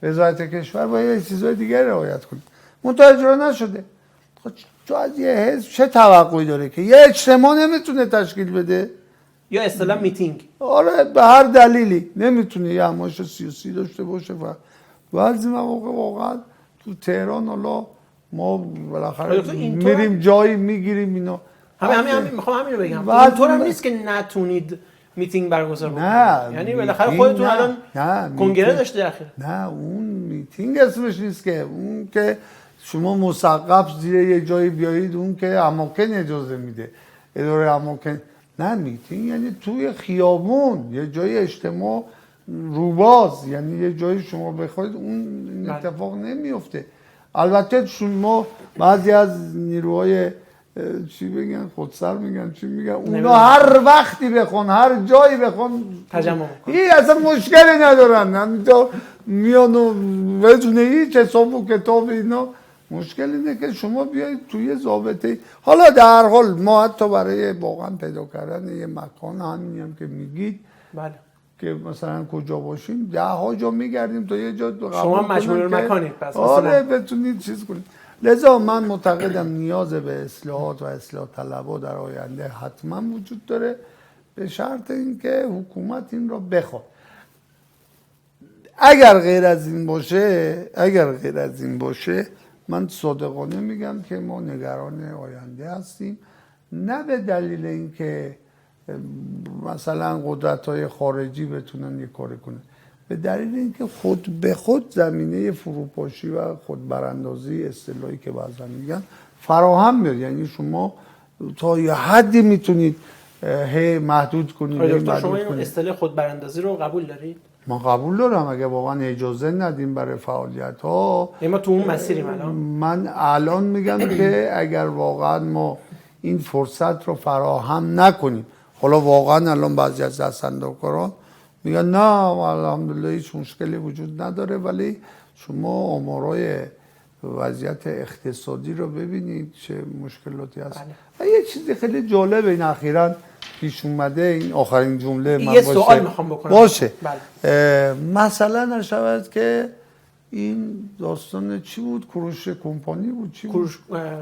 وزارت کشور باید یه چیزای دیگه رعایت کنیم، منتها اجرا نشده. تو از یه حزب چه توقعی داره که یه اجتماع نمیتونه تشکیل بده یا اصطلاح میتینگ؟ آره به هر دلیلی نمیتونه یه همایش سیاسی داشته باشه و بعضی مواقع واقعا تو تهران حالا ما بالاخره میریم جایی میگیریم اینا میخوام همین رو بگم اینطور هم نیست که نتونید میتینگ برگزار بکنید، یعنی بالاخره خودتون الان کنگره داشته اخیر. نه اون میتینگ اسمش نیست که، اون که شما مسقف زیر یه جایی بیایید، اون که اماکن اجازه میده اداره اماکن. نه میتینگ یعنی توی خیابون یه جای اجتماع روباز، یعنی یه جایی شما بخواید اون اتفاق نمیفته. البته شما بعضی از نیروهای چی بگن خودسر میگن چی میگن اونا هر وقتی بخون هر جایی بخون ترجمه این اصلا مشکلی ندارن همینطور میان و بدون هیچ حساب و کتاب اینا مشکل اینه که شما بیایید توی ضابطه حالا در حال ما حتی برای واقعا پیدا کردن یه مکان همینی هم که میگید بله که مثلا کجا باشیم 10 جا میگردیم تا یه جا شما مجبور مکانید پس آره بتونید چیز کنید لذا من معتقدم نیاز به اصلاحات و اصلاح طلبها در آینده حتما وجود داره به شرط اینکه حکومت این را بخواد اگر غیر از این باشه من صادقانه میگم که ما نگران آینده هستیم نه به دلیل اینکه مثلا قدرت‌های خارجی بتونن یه کاری کنن به دلیل اینکه خود به خود زمینه فروپاشی و خودبراندازی اصطلاحی که بعضا میگن فراهم میاد یعنی شما تا یه حدی میتونید محدود کنید دکتر شما این اصطلاح خودبراندازی رو قبول دارید؟ ما قبول دارم اگه واقعا اجازه ندیم برای فعالیت ها ما تو اون مسیریم الان من الان میگم که اگر واقعا ما این فرصت رو فراهم نکنیم حالا واقعا الان بعضی از دستاندرکاران میگن نه الحمدلله هیچ مشکلی وجود نداره ولی شما آمارای وضعیت اقتصادی رو ببینید چه مشکلاتی هست بله. یه چیزی خیلی جالب این اخیراً پیش اومده این آخرین جمله من یه سوال میخوام بکنم باشه بله. مثلا نشود که این داستان چی بود کوروش کمپانی بود چی بود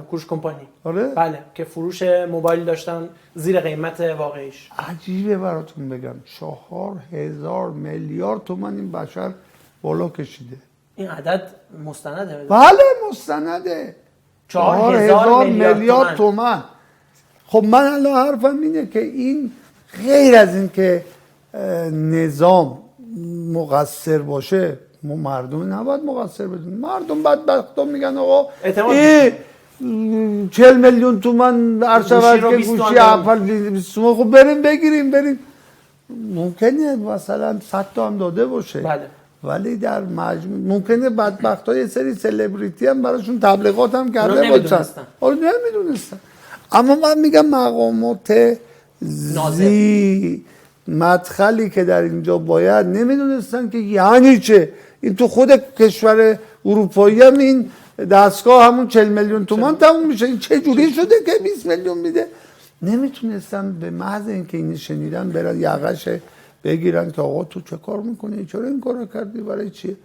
کوروش کمپانی آره بله که فروش موبایل داشتن زیر قیمت واقعیش عجیبه براتون بگم 4,000 میلیارد تومان این بشر بالا کشیده این عدد مستنده بله مستنده 4,000 میلیارد تومان خب من الان حرفم اینه که این غیر از این که نظام مقصر باشه ما مردم نباید مقصر بدونیم مردم بدبختان میگن آقا 40 میلیون تومان عرض که گوشی اول خب بریم بگیریم ممکنه مثلا 100 تا هم داده باشه بله. ولی در مجموع ممکنه بدبخت‌ها یه سری سلبریتی هم براشون تبلیغات هم کرده باشن نمیدونستن اما من میگم مقامات مدخلی که در اینجا باید نمیدونستن که یعنی چه این تو خود کشور اروپایی هم این دستگاه همون 40 میلیون تومان تموم میشه این چه جوری شده که 20 میلیون میده نمیتونستن به محض اینکه این شنیدن برن یقش بگیرن که آقا تو چه کار میکنی چرا این کارو کردی برای چیه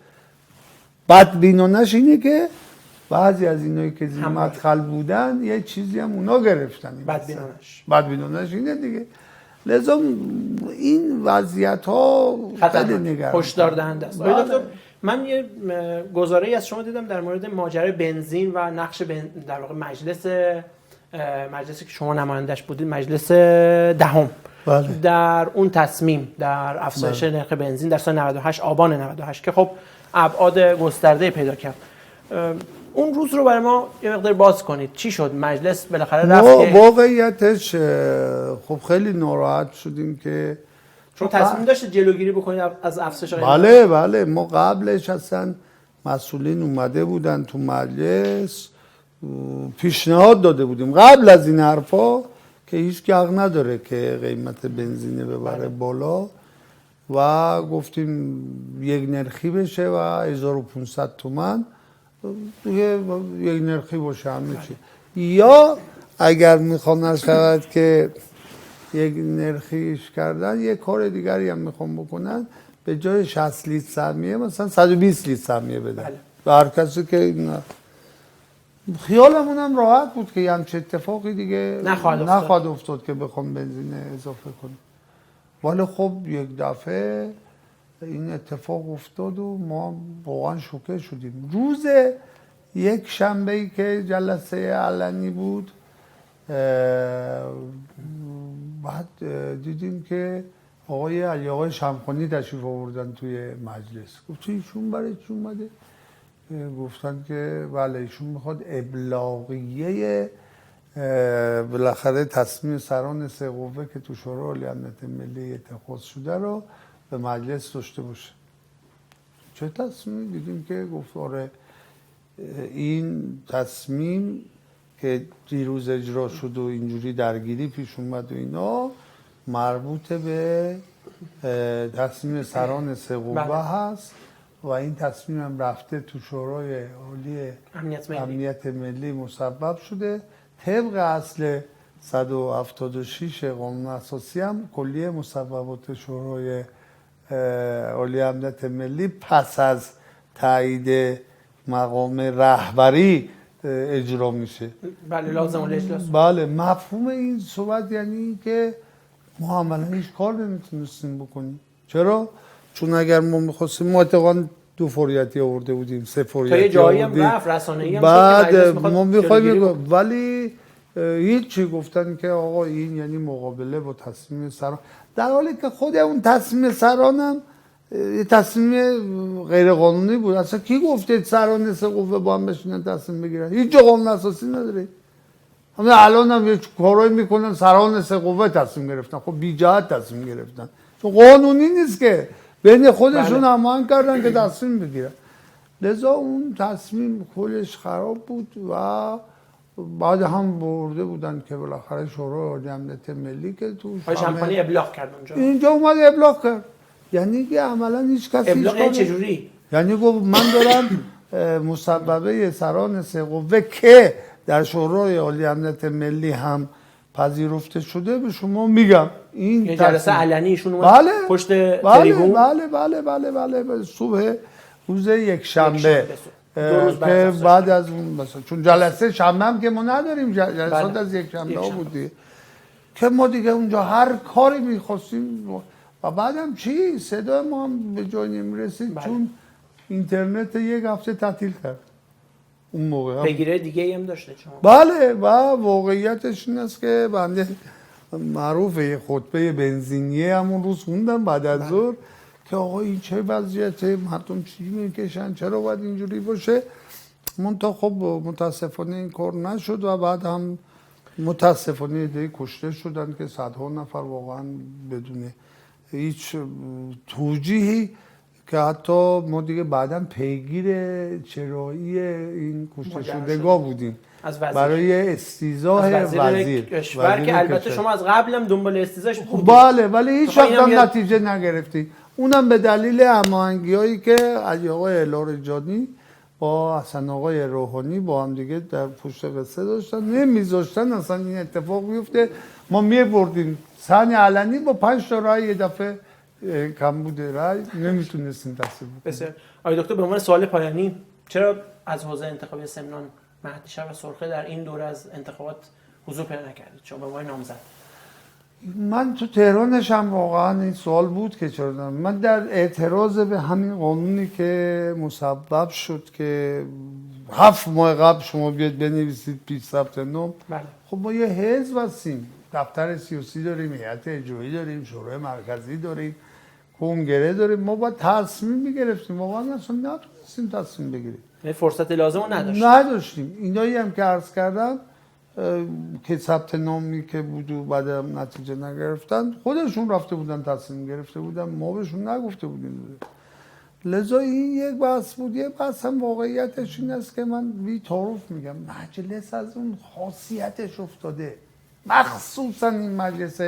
بدبینانش اینه که بعضی از اینایی که زیر مدخل بودن یه چیزی هم اونا گرفتن بدبینانش اینه دیگه لذا این وضعیت ها خیلی نگران هشدار دهنده است دکتر من یه گزاره‌ای از شما دیدم در مورد ماجرای بنزین و نقش در واقع مجلسی که شما نمایندش بودید مجلس دهم بله. در اون تصمیم در افزایش نرخ بنزین در سال 98 آبان 98 که خب ابعاد گسترده پیدا کرد اون روز رو برای ما یه مقدار باز کنید چی شد مجلس بالاخره رفت واقعیتش خب خیلی ناراحت شدیم که چون تصمیم داشتید جلوگیری بکنید از افزایش بله ما قبلش اصلا مسئولین اومده بودن تو مجلس پیشنهاد داده بودیم قبل از این حرفا که هیچ حق نداره که قیمت بنزینه ببره بالا و گفتیم یک نرخی بشه و 1500 تومان دیگه یک نرخی باشه همه چی یا اگر میخوان شود که یک نرخیش کردن یک کار دیگری هم میخوان بکنن به جای 60 لیتر سهمیه مثلا 120 لیتر سهمیه بدن به هر کسی که خیالمون هم راحت بود که همچه اتفاقی دیگه نخواهد افتاد که بخوام بنزین اضافه کنیم ولی خب یک دفعه این اتفاق افتاد و ما واقعا شوکه شدیم روز یک شنبه‌ای که جلسه علنی بود بعد دیدیم که آقای شمخانی تشریف آوردن توی مجلس گفت ایشون برای چی اومده گفتن که بله ایشون میخواد ابلاغیه بالاخره تصمیم سران سه قوه که تو شورای عالی امنیت ملی اتخاذ شده رو به مجلس داشته باشه چه تصمیم دیدیم که گفت آره این تصمیم که دیروز اجرا شد و اینجوری درگیری پیش اومد و اینا مربوط به تصمیم سران سه قوه هست و این تصمیم هم رفته تو شورای عالی امنیت ملی مسبب شده. طبق اصل 176 قانون اساسی هم کلیه مسببات شورای عالی امنیت ملی پس از تایید مقام رهبری اجرا میشه. بله لازم الاجلاس. بله مفهوم این صحبت یعنی که ما عملا هیچ کار نمیتونستیم بکنیم. چرا؟ چون اگر ما میخواستیم ما اتقاً 2 فوریتی آورده بودیم 3 فوریتی تا یه جایی هم رفت رسانه‌ای هم بعد ما میخوایم ولی هیچی گفتن که آقا این یعنی مقابله با تصمیم سران، در حالی که خود اون تصمیم سران هم یه تصمیم غیر قانونی بود. اصلا کی گفته سران سه قوه با هم بشینن تصمیم بگیرن؟ هیچ جا قانون اساسی نداره. همه الان هم یه کارایی میکنن سران سه قوه تصمیم گرفتن. خب بی جهت تصمیم گرفتن چون قانونی نیست که بین خودشون هماهنگ کردن که تصمیم بگیرن. لذا اون تصمیم کلش خراب بود و بعد هم برده بودن که بالاخره شورای عالی امنیت ملی که تو شمپانی ابلاغ کرد اونجا. اینجا اومد ابلاغ کرد. یعنی که عملا هیچ کسی ابلاغ چجوری؟ یعنی گفت من دارم مسببه سران سه قوه که در شورای عالی امنیت ملی هم پذیرفته شده به شما میگم. این یه جلسه علنی ایشون اومد بله پشت تریبون بله صبح روز یک شنبه که بعد از اون مثلا چون جلسه شنبه هم که ما نداریم جلسات از یک شنبه ها بودی که ما دیگه اونجا هر کاری میخواستیم و بعدم چی صدای ما هم به جای نمیرسید چون اینترنت یک هفته تعطیل کرد اون موقع. پیگیری دیگه هم داشته شما؟ بله و واقعیتش این است که بنده معروفه خطبه بنزینیه همون روز خوندم بعد از ظهر که آقا این چه وضعیته مردم چی میکشن چرا باید اینجوری باشه. منتها خب متاسفانه این کار نشد و بعد هم متاسفانه ایده کشته شدن که صدها نفر واقعا بدون هیچ توجیهی که حتی ما دیگه بعداً پیگیر چرایی این کشته شدگاه بودیم برای استیضاح وزیر کشور که البته شما از قبل هم دنبال استیضاحش بودید. بله ولی هیچ وقت هم نتیجه نگرفتیم. اونم به دلیل هماهنگی‌هایی که علی آقای الارجانی با حسن آقای روحانی با هم دیگه در پشت قصه داشتن نمیذاشتن اصلا این اتفاق بیفته. ما میبردیم صحن علنی با 5 تا رای یه دفعه کم بوده رای نمیتونستیم تصویب بکنیم. بسیار. آقای دکتر به عنوان سوال پایانی چرا از حوزه انتخابی سمنان مهدی شب و سرخه در این دوره از انتخابات حضور پیدا نکردید شما به عنوان نامزد؟ من تو تهرانش هم واقعا این سوال بود که چرا من در اعتراض به همین قانونی که مسبب شد که 7 ماه قبل شما بیاد بنویسید پیش ثبت نام. بله. خب ما یه حزب هستیم، دفتر سیاسی داریم، هیئت اجرایی داریم، شورای مرکزی داریم، کنگره داریم، ما باید تصمیم میگرفتیم واقعا اصلا نتونستیم تصمیم بگیریم. فرصت لازم رو نداشتیم. اینایی هم که عرض کردم که ثبت نامی که بود و بعد هم نتیجه نگرفتن خودشون رفته بودن تصمیم گرفته بودن ما بهشون نگفته بودیم. لذا این یک بحث بود. یک بحث هم واقعیتش این است که من بی تعارف میگم مجلس از اون خاصیتش افتاده، مخصوصا این مجلس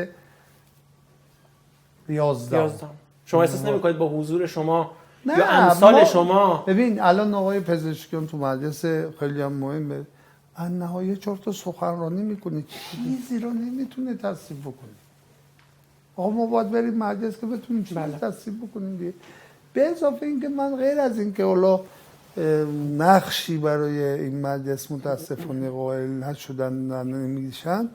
11. شما احساس نمی‌کنید با حضور شما یا امثال شما؟ ببین الان آقای پزشکیان تو مجلس خیلی هم مهمه ان نهایه 4 تا سخنرانی میکنه چیزی رو نمیتونه تصویب بکنه. آقا ما باید بریم مجلس که بتونیم چیزی تصویب بکنیم دیگه. به اضافه اینکه من غیر از اینکه حالا نقشی برای این مجلس متاسفانه قائل نشدن نمیشن،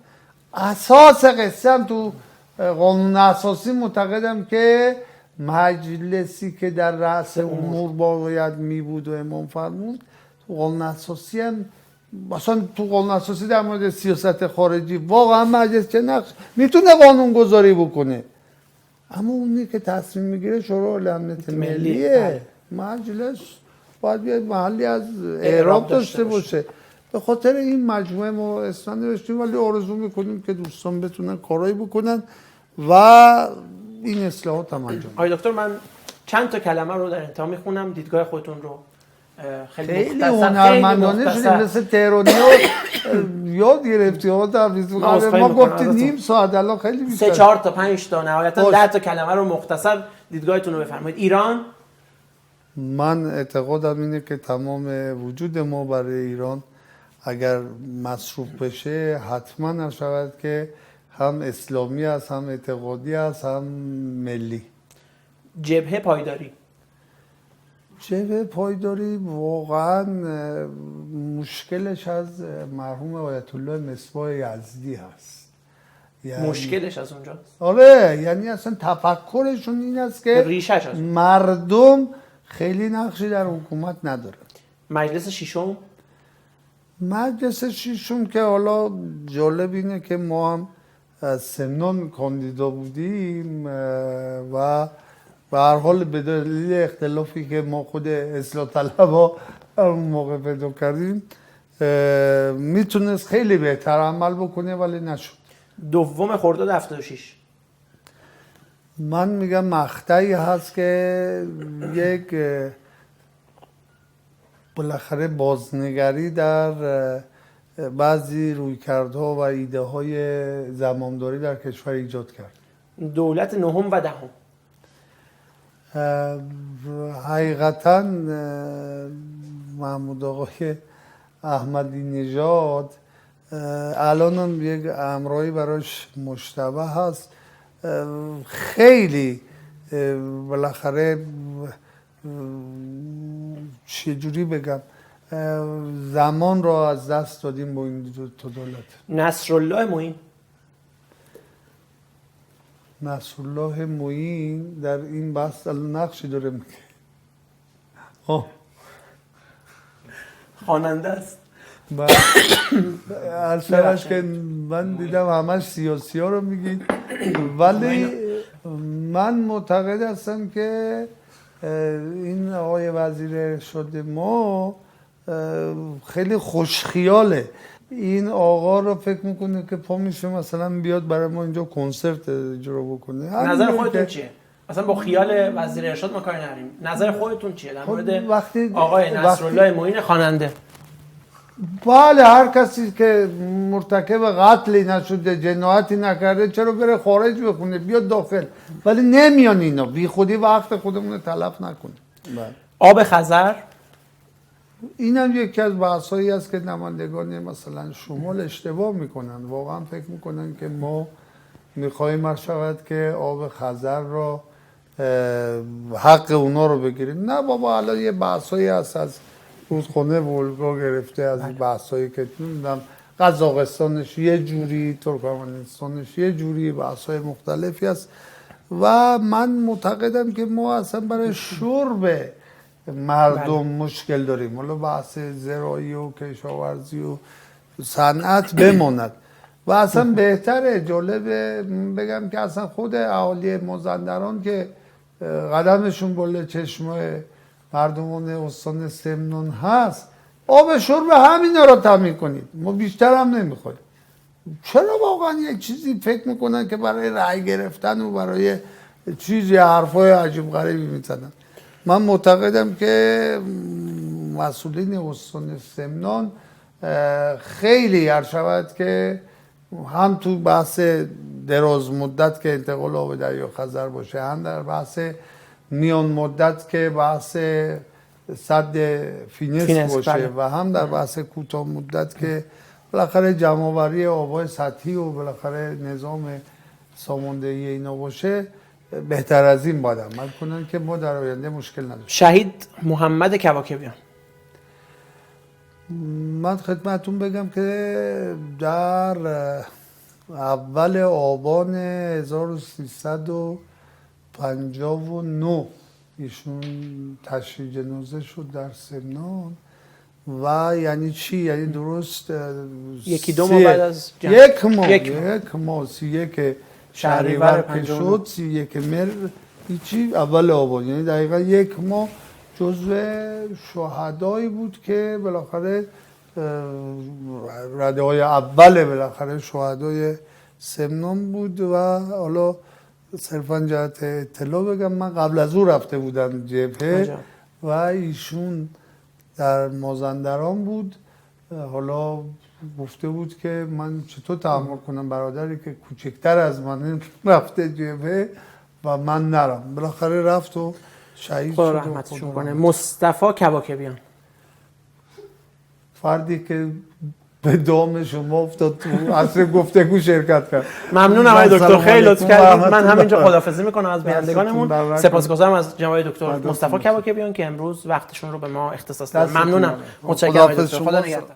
اساس قصه هم تو قانون اساسی معتقدم که مجلسی که در رأس امور باید می بود و امام فرمود تو قانون اساسی هم مثلا تو قانون اساسی در مورد سیاست خارجی واقعا مجلس چه نقش میتونه قانون گذاری بکنه، اما اونی که تصمیم میگیره شورای عالی امنیت ملیه. مجلس باید بیاد محلی از اعراب داشته باشه. به خاطر این مجموعه ما اسم نوشتیم ولی آرزو میکنیم که دوستان بتونن کارایی بکنن و این اصلاحات هم انجام. آقای دکتر من چند تا کلمه رو در انتها میخونم دیدگاه خودتون رو خیلی هنرمندانه شدیم مثل تهرانی‌ها یاد گرفتی ها ما گفتیم نیم ساعت الان خیلی بیشتر 3 4 تا 5 تا نهایتا 10 تا کلمه رو مختصر دیدگاهتون رو بفرمایید. ایران، من اعتقادم اینه که تمام وجود ما برای ایران اگر مصروف بشه حتما شود که هم اسلامی است، هم اعتقادی است، هم ملی. جبهه پایداری. جبهه پایداری واقعا مشکلش از مرحوم آیت الله مصباح یزدی هست. یعنی مشکلش از اونجاست. آره، یعنی اصلا تفکرشون این است که ریشش مردم خیلی نقشی در حکومت ندارن. مجلس ششم. مجلس ششم که حالا جالب اینه که ما هم از سمنان کاندیدا بودیم و به هر حال به دلیل اختلافی که ما خود اصلاح طلبها اون موقع پیدا کردیم میتونست خیلی بهتر عمل بکنه ولی نشد. دوم خرداد 76. من میگم مقطعی هست که یک بالاخره بازنگری در بعضی رویکردها و ایده های زمامداری در کشور ایجاد کرد. دولت نهم و دهم. حقیقتا محمود آقای احمدی نژاد الان هم یک امرایی براش مشتبه هست. خیلی بالاخره چجوری بگم زمان را از دست دادیم با این دو دولت. نصرالله معین. نصرالله معین در این بحث نقشی داره میگه. خواننده است. اصلاش که من دیدم همش سیاسی ها رو میگید ولی من معتقد هستم که این آقای وزیر ارشاد ما خیلی خوشخیاله. این آقا رو فکر میکنه که پا میشه مثلا بیاد برای ما اینجا کنسرت اجرا بکنه. نظر خودتون چیه؟ اصلا با خیال وزیر ارشاد ما کاری نداریم. نظر خودتون چیه در مورد آقای نصرالله معین خواننده؟ بله، هر کسی که مرتکب قتلی نشده، جنایتی نکرده، چرا بره خارج بخونه بیاد داخل، ولی نمیان اینا. بی خودی وقت خودمون رو تلف نکنیم. آب خزر. این هم یکی از بحثایی است که نمایندگان مثلا شمال اشتباه میکنن. واقعا فکر میکنن که ما میخوایم هر شود که آب خزر را حق اونا رو بگیریم. نه بابا، الان یه بحثایی هست از رودخانه ولگا گرفته، از این بحثایی که نمیدونم قزاقستانش یه جوری، ترکمنستانش یه جوری، بحثای مختلفی است و من معتقدم که ما اصلا برای شرب مردم مشکل داریم. حالا بحث زراعی و کشاورزی و صنعت بماند و اصلا بهتره. جالبه بگم که اصلا خود اهالی مازندران که قدمشون بالا چشمه مردمان استان سمنان هست، آب شرب همینا رو تامین کنید، ما بیشتر هم نمیخوایم. چرا واقعا یک چیزی فکر میکنن که برای رأی گرفتن و برای چیزی حرفای عجیب غریبی میزنن؟ من معتقدم که مسئولین استان سمنان خیلی هر شود که هم تو بحث دراز مدت که انتقال آب دریا خزر باشه، هم در بحث میان مدت که بحث سد فینس باشه بله. و هم در بحث کوتاه مدت که بالاخره جمع‌آوری آب‌های سطحی و بالاخره نظام ساماندهی اینا باشه، بهتر از این باید عمل کنن که ما در آینده مشکل نداشته. شهید محمد کواکبیان. من خدمتتون بگم که در اول آبان 1359 ایشون تشییع جنازه شد در سمنان و یعنی چی؟ یعنی درست 1-2 ماه بعد از جنگ. یک ماه 31 شهریور که شد 31 مهر هیچی اول آبان، یعنی دقیقا 1 ماه جزو شهدایی بود که بالاخره رده های اول بالاخره شهدای سمنان بود. و حالا صرفا جهت اطلاع بگم من قبل از او رفته بودم جبهه و ایشون در مازندران بود. حالا گفته بود که من چطور تحمل کنم برادری که کوچکتر از من رفته جبهه و من نرم. بالاخره رفت و شهید خدا شد. رحمتش کنه. مصطفی کباکبیان، فردی که به دام شما افتاد تو عصر گفتگو شرکت کرد. ممنونم آقای دکتر، خیلی لطف کردید. من همینجا خداحافظی میکنم از بینندگانمون. سپاسگزارم از جناب دکتر مصطفی کباکبیان که امروز وقتشون رو به ما اختصاص دادن. ممنونم. متشکرم آقای دکتر. خدا نگهدار.